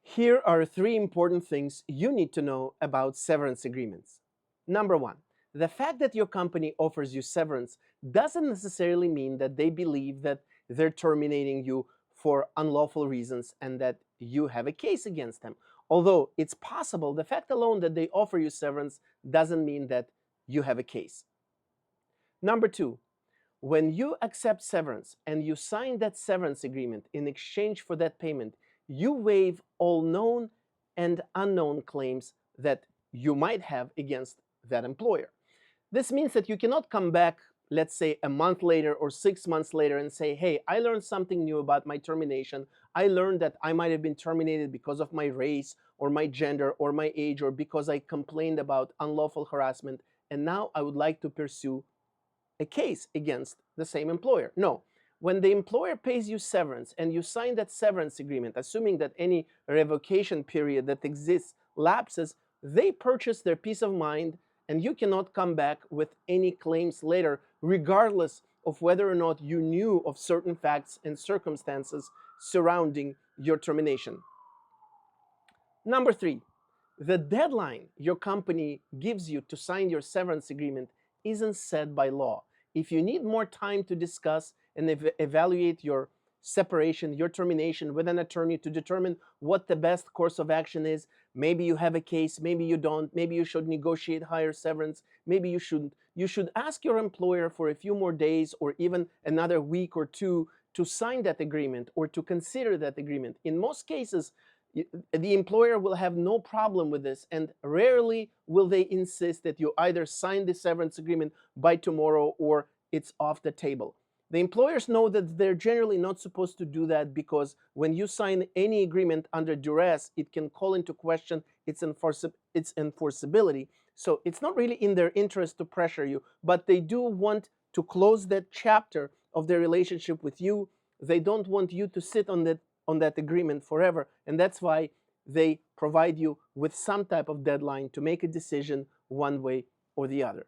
Here are three important things you need to know about severance agreements. Number one, the fact that your company offers you severance doesn't necessarily mean that they believe that they're terminating you for unlawful reasons and that you have a case against them. Although it's possible, the fact alone that they offer you severance doesn't mean that you have a case. Number two, when you accept severance and you sign that severance agreement in exchange for that payment, you waive all known and unknown claims that you might have against that employer. This means that you cannot come back, let's say, a month later or 6 months later and say, hey, I learned something new about my termination. I learned that I might have been terminated because of my race or my gender or my age or because I complained about unlawful harassment, and now I would like to pursue a case against the same employer. No. When the employer pays you severance and you sign that severance agreement, assuming that any revocation period that exists lapses, they purchase their peace of mind and you cannot come back with any claims later, regardless of whether or not you knew of certain facts and circumstances surrounding your termination. Number three, the deadline your company gives you to sign your severance agreement isn't set by law. If you need more time to discuss and evaluate your separation, your termination with an attorney to determine what the best course of action is, maybe you have a case, maybe you don't, maybe you should negotiate higher severance, maybe you shouldn't. You should ask your employer for a few more days or even another week or two to sign that agreement or to consider that agreement. In most cases, the employer will have no problem with this, and rarely will they insist that you either sign the severance agreement by tomorrow or it's off the table. The employers know that they're generally not supposed to do that because when you sign any agreement under duress, it can call into question its enforceability. So it's not really in their interest to pressure you, but they do want to close that chapter of their relationship with you. They don't want you to sit on that agreement forever, and that's why they provide you with some type of deadline to make a decision one way or the other.